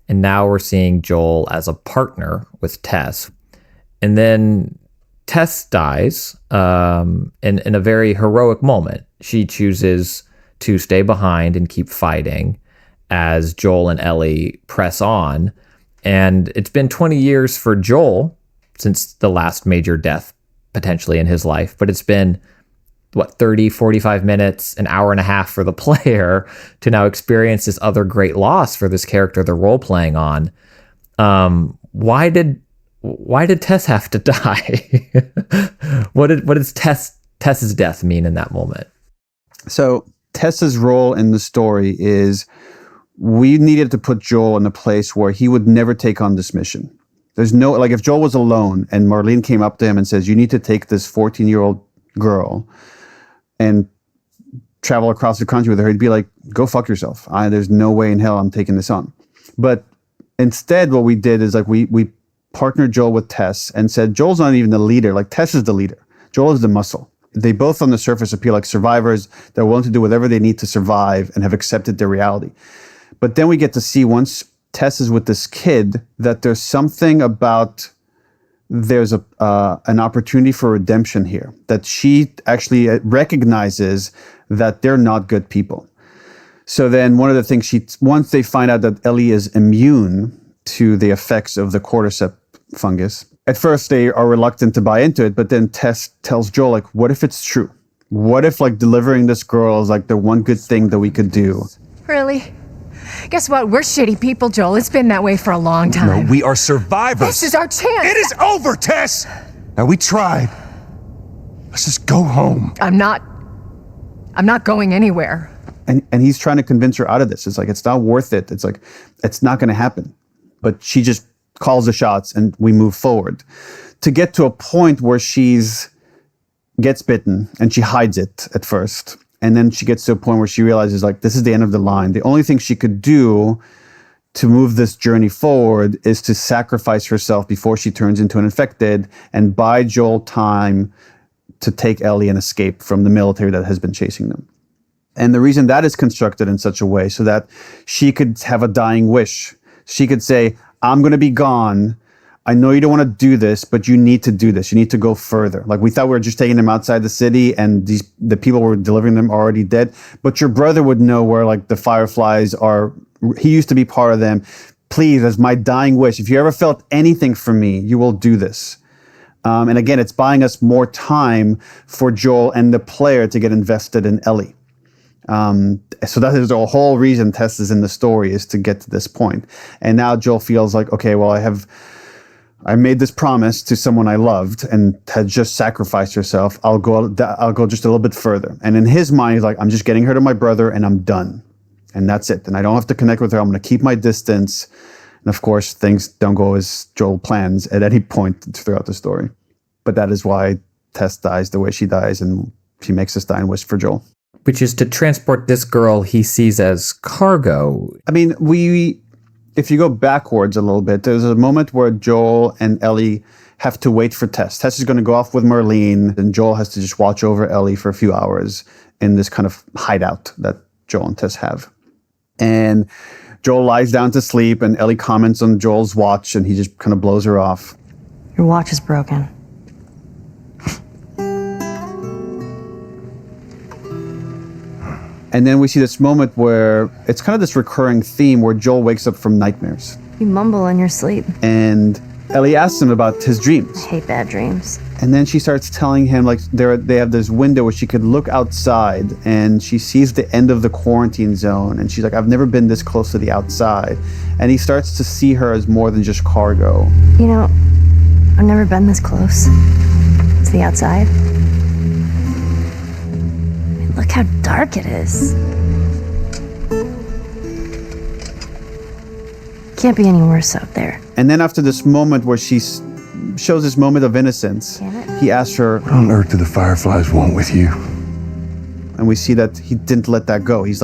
and now we're seeing Joel as a partner with Tess. And then Tess dies in a very heroic moment. She chooses to stay behind and keep fighting as Joel and Ellie press on. And it's been 20 years for Joel since the last major death potentially in his life, but it's been 30, 45 minutes, an hour and a half for the player to now experience this other great loss for this character they're role playing on. Why did Tess have to die? What does Tess's death mean in that moment? So Tess's role in the story is we needed to put Joel in a place where he would never take on this mission. There's no, like, if Joel was alone and Marlene came up to him and says, you need to take this 14-year-old girl and travel across the country with her, he'd be like, go fuck yourself. There's no way in hell I'm taking this on. But instead, what we did is, like, we partnered Joel with Tess and said, Joel's not even the leader. Like, Tess is the leader. Joel is the muscle. They both on the surface appear like survivors. They're willing to do whatever they need to survive and have accepted their reality. But then we get to see, once Tess is with this kid, that there's something about, there's an opportunity for redemption here, that she actually recognizes that they're not good people. So then one of the things once they find out that Ellie is immune to the effects of the cordyceps fungus, at first they are reluctant to buy into it, but then Tess tells Joel, like, what if it's true? What if, like, delivering this girl is like the one good thing that we could do? Really? Guess what? We're shitty people, Joel. It's been that way for a long time. No, we are survivors. This is our chance. It is over, Tess. Now, we tried. Let's just go home. I'm not going anywhere. And he's trying to convince her out of this. It's like, it's not worth it. It's like, it's not going to happen. But she just calls the shots and we move forward to get to a point where gets bitten and she hides it at first. And then she gets to a point where she realizes, like, this is the end of the line. The only thing she could do to move this journey forward is to sacrifice herself before she turns into an infected and buy Joel time to take Ellie and escape from the military that has been chasing them. And the reason that is constructed in such a way so that she could have a dying wish. She could say, I'm going to be gone. I know you don't want to do this, but you need to do this. You need to go further. Like, we thought we were just taking them outside the city and the people were delivering them are already dead. But your brother would know where, like, the Fireflies are. He used to be part of them. Please, as my dying wish, if you ever felt anything from me, you will do this. And again, it's buying us more time for Joel and the player to get invested in Ellie. So that is the whole reason Tess is in the story, is to get to this point. And now Joel feels like, okay, well, I made this promise to someone I loved and had just sacrificed herself. I'll go just a little bit further. And in his mind, he's like, I'm just getting her to my brother and I'm done. And that's it. And I don't have to connect with her. I'm going to keep my distance. And of course, things don't go as Joel plans at any point throughout the story. But that is why Tess dies the way she dies, and she makes this dying wish for Joel. Which is to transport this girl he sees as cargo. I mean, if you go backwards a little bit, there's a moment where Joel and Ellie have to wait for Tess. Tess is going to go off with Marlene, and Joel has to just watch over Ellie for a few hours in this kind of hideout that Joel and Tess have. And Joel lies down to sleep, and Ellie comments on Joel's watch, and he just kind of blows her off. Your watch is broken. And then we see this moment where it's kind of this recurring theme where Joel wakes up from nightmares. You mumble in your sleep. And Ellie asks him about his dreams. I hate bad dreams. And then she starts telling him, like, they have this window where she could look outside and she sees the end of the quarantine zone. And she's like, I've never been this close to the outside. And he starts to see her as more than just cargo. You know, I've never been this close to the outside. Look how dark it is. Can't be any worse out there. And then after this moment where she shows this moment of innocence, he asks her, What on earth do the Fireflies want with you? And we see that he didn't let that go. He's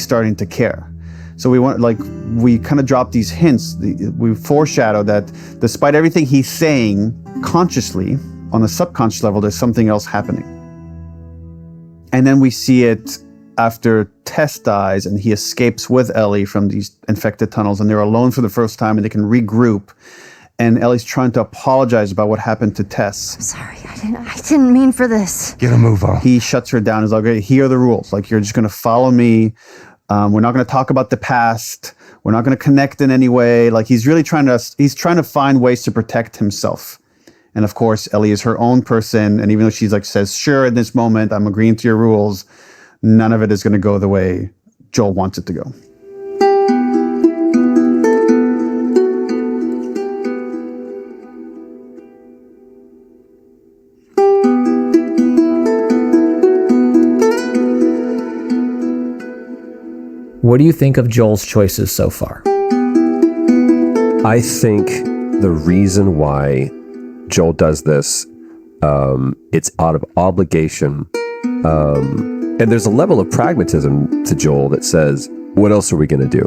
starting to care. So we kind of drop these hints. We foreshadow that despite everything he's saying consciously, on a subconscious level, there's something else happening. And then we see it after Tess dies and he escapes with Ellie from these infected tunnels, and they're alone for the first time and they can regroup. And Ellie's trying to apologize about what happened to Tess. I'm sorry, I didn't mean for this. Get a move on. He shuts her down. He's like, okay, here are the rules. Like, you're just going to follow me. We're not going to talk about the past. We're not going to connect in any way. Like, he's trying to find ways to protect himself. And of course, Ellie is her own person. And even though she's like, says, sure, in this moment, I'm agreeing to your rules, none of it is going to go the way Joel wants it to go. What do you think of Joel's choices so far? I think the reason why Joel does this, it's out of obligation. And there's a level of pragmatism to Joel that says, what else are we going to do?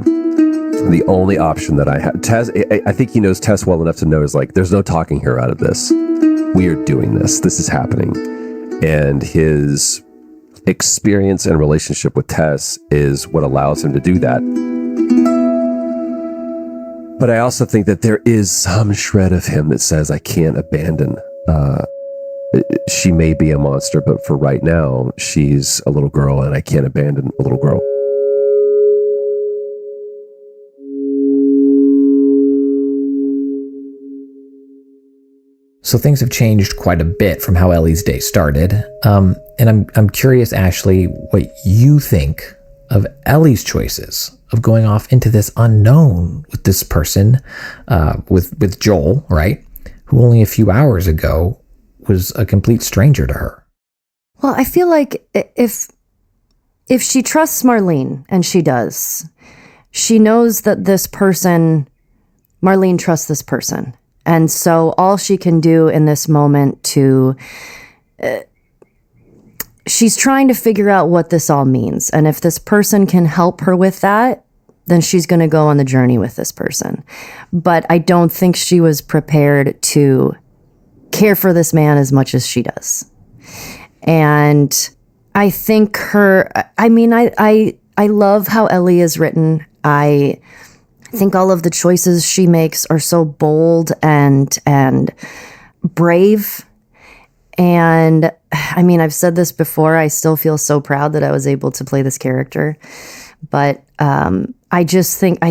The only option that I have, Tess, I think he knows Tess well enough to know is like, there's no talking her out of this. We are doing this. This is happening. And his experience and relationship with Tess is what allows him to do that. But I also think that there is some shred of him that says, I can't abandon. She may be a monster, but for right now, she's a little girl and I can't abandon a little girl. So things have changed quite a bit from how Ellie's day started. And I'm curious, Ashley, what you think of Ellie's choices of going off into this unknown with this person, with Joel, right? Who only a few hours ago was a complete stranger to her. Well, I feel like if she trusts Marlene, and she does, she knows that this person, Marlene trusts this person. And so all she can do in this moment she's trying to figure out what this all means. And if this person can help her with that, then she's going to go on the journey with this person. But I don't think she was prepared to care for this man as much as she does. And I think I love how Ellie is written. I think all of the choices she makes are so bold and brave. And I mean, I've said this before, I still feel so proud that I was able to play this character. But I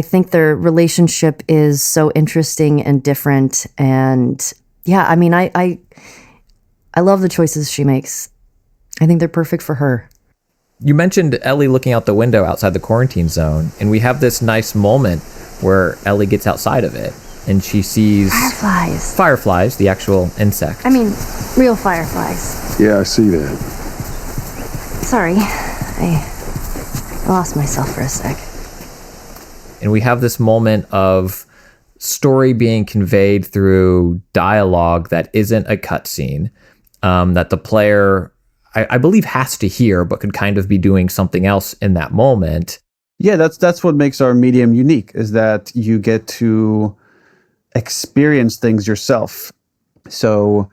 think their relationship is so interesting and different. And yeah, I mean, I love the choices she makes. I think they're perfect for her. You mentioned Ellie looking out the window outside the quarantine zone, and we have this nice moment where Ellie gets outside of it and she sees fireflies, the actual insect. I mean, real fireflies. Yeah, I see that. Sorry, I lost myself for a sec. And we have this moment of story being conveyed through dialogue that isn't a cutscene, that the player, I believe, has to hear, but could kind of be doing something else in that moment. Yeah, that's what makes our medium unique, is that you get to experience things yourself. So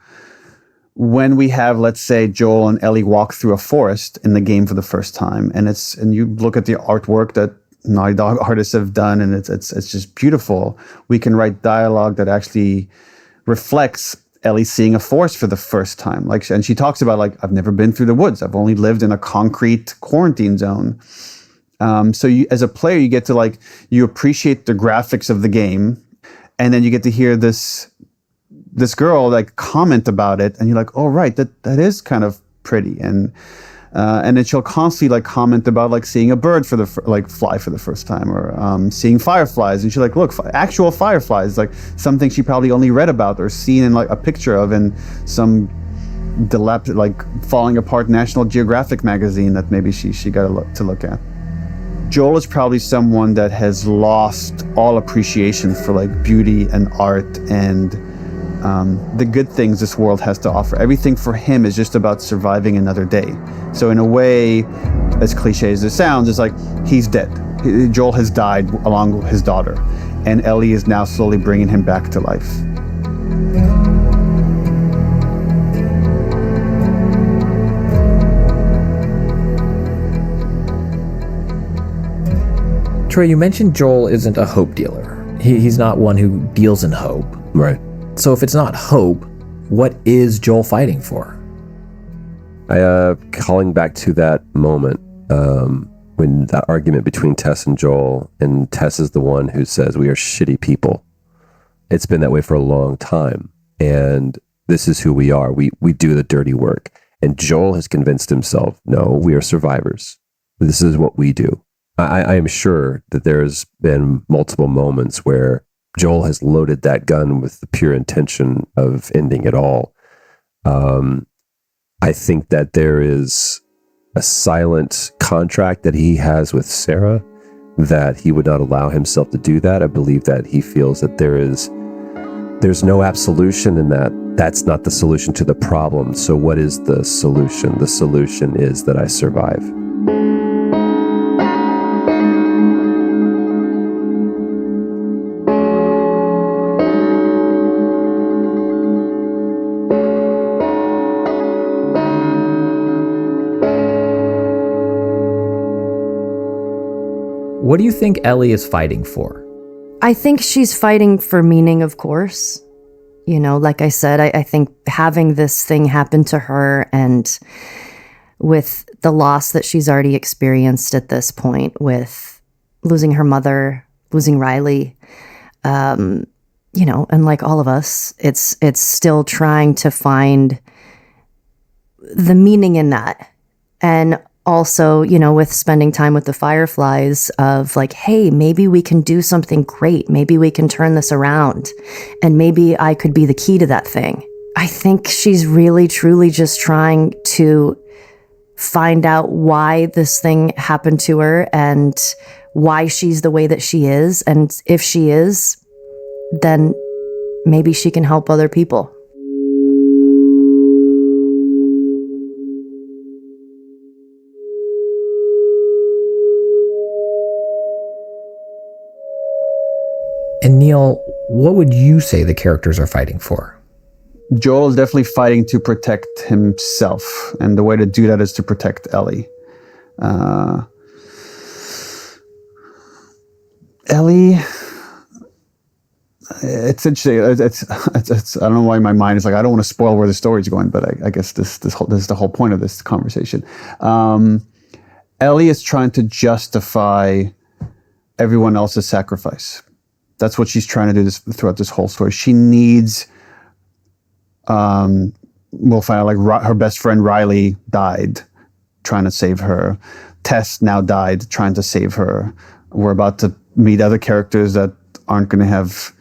when we have, let's say, Joel and Ellie walk through a forest in the game for the first time, and you look at the artwork that Naughty Dog artists have done, and it's just beautiful. We can write dialogue that actually reflects Ellie seeing a forest for the first time. And she talks about, I've never been through the woods. I've only lived in a concrete quarantine zone. So you, as a player, you get to you appreciate the graphics of the game, and then you get to hear this girl comment about it, and you're like, oh right, that is kind of pretty, and then she'll constantly comment about seeing a bird for the fly for the first time, or seeing fireflies, and she's like, look, actual fireflies, something she probably only read about or seen in a picture of in some falling apart National Geographic magazine that maybe she got to look at. Joel is probably someone that has lost all appreciation for beauty and art and the good things this world has to offer. Everything for him is just about surviving another day. So in a way, as cliche as it sounds, it's he's dead. Joel has died along with his daughter, and Ellie is now slowly bringing him back to life. Troy, you mentioned Joel isn't a hope dealer. He's not one who deals in hope. Right. So if it's not hope, what is Joel fighting for? Calling back to that moment, when that argument between Tess and Joel, and Tess is the one who says we are shitty people. It's been that way for a long time. And this is who we are. We do the dirty work. And Joel has convinced himself, no, we are survivors. This is what we do. I am sure that there's been multiple moments where Joel has loaded that gun with the pure intention of ending it all. I think that there is a silent contract that he has with Sarah that he would not allow himself to do that. I believe that he feels that there's no absolution in that. That's not the solution to the problem. So what is the solution? The solution is that I survive. What do you think Ellie is fighting for? I think she's fighting for meaning, of course. You know, like I said, I think having this thing happen to her, and with the loss that she's already experienced at this point, with losing her mother, losing Riley, you know, and like all of us, it's still trying to find the meaning in that. And also, you know, with spending time with the Fireflies of like, hey, maybe we can do something great. Maybe we can turn this around. And maybe I could be the key to that thing. I think she's really, truly just trying to find out why this thing happened to her and why she's the way that she is. And if she is, then maybe she can help other people. And Neil, what would you say the characters are fighting for? Joel is definitely fighting to protect himself, and the way to do that is to protect Ellie. Ellie, it's interesting. It's I don't know why my mind is like, I don't want to spoil where the story's going, but I guess this is the whole point of this conversation. Ellie is trying to justify everyone else's sacrifice. That's what she's trying to do throughout this whole story. She needs, we'll find out, like her best friend Riley died trying to save her. Tess now died trying to save her. We're about to meet other characters that aren't going to have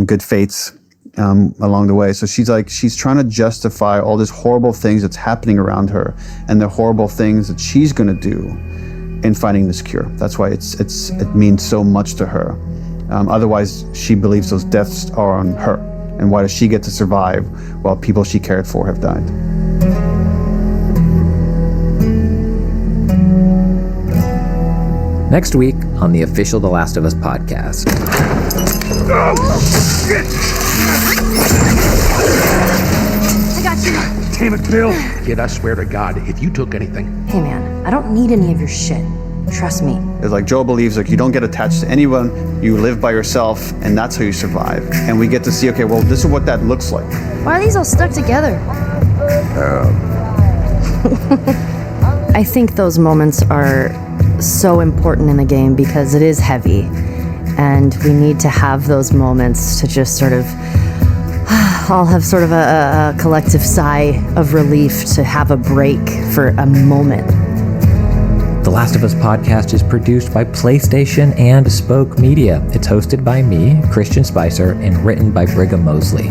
good fates along the way. So she's trying to justify all these horrible things that's happening around her and the horrible things that she's going to do in finding this cure. That's why it means so much to her. Otherwise, she believes those deaths are on her. And why does she get to survive while people she cared for have died? Next week on the official The Last of Us podcast. I got you. Damn it, Bill. Kid, I swear to God, if you took anything... Hey man, I don't need any of your shit. Trust me. It's like Joel believes like you don't get attached to anyone, you live by yourself, and that's how you survive. And we get to see, okay, well, this is what that looks like. Why are these all stuck together? I think those moments are so important in the game because it is heavy. And we need to have those moments to just sort of all have sort of a collective sigh of relief to have a break for a moment. The Last of Us podcast is produced by PlayStation and Spoke Media. It's hosted by me, Christian Spicer, and written by Brigham Mosley.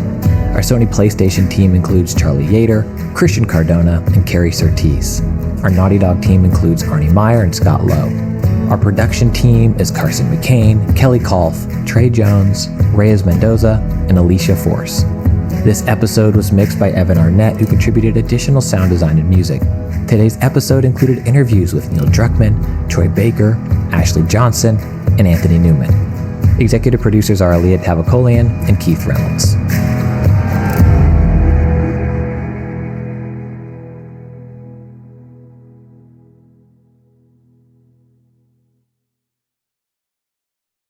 Our Sony PlayStation team includes Charlie Yater, Christian Cardona, and Carrie Surtees. Our Naughty Dog team includes Arnie Meyer and Scott Lowe. Our production team is Carson McCain, Kelly Kolf, Trey Jones, Reyes Mendoza, and Alicia Force. This episode was mixed by Evan Arnett, who contributed additional sound design and music. Today's episode included interviews with Neil Druckmann, Troy Baker, Ashley Johnson, and Anthony Newman. Executive producers are Aaliyah Tavakolian and Keith Reynolds.